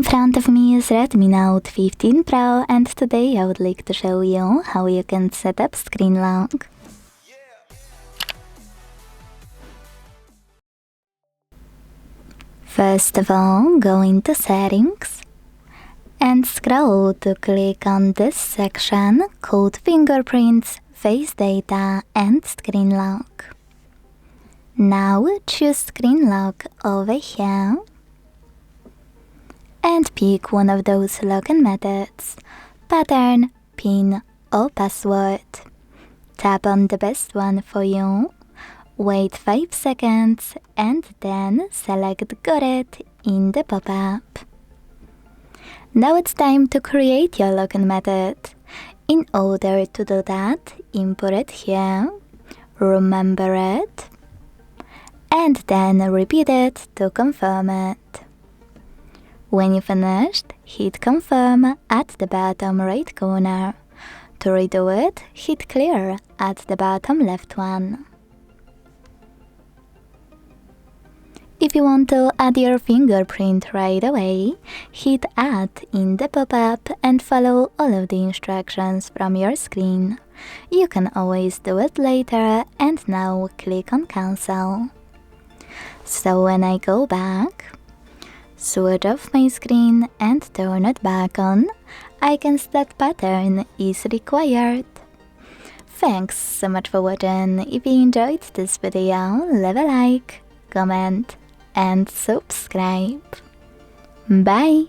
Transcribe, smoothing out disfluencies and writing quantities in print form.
In front of me is Redmi Note 15 Pro, and today I would like to show you how you can set up screen lock. First of all, go into Settings and scroll to click on this section called Fingerprints, Face Data and Screen Lock. Now choose Screen Lock over here and pick one of those login methods: pattern, PIN or password. Tap on the best one for you, wait 5 seconds and then select Got it in the pop-up. Now it's time to create your login method. In order to do that, input it here, remember it, and then repeat it to confirm it. When you finished, hit confirm at the bottom right corner. To redo it, hit clear at the bottom left one. If you want to add your fingerprint right away, hit add in the pop-up and follow all of the instructions from your screen. You can always do it later, and now click on cancel. So when I go back, switch off my screen and turn it back on, I can see that pattern is required. Thanks so much for watching. If you enjoyed this video, leave a like, comment and subscribe. Bye!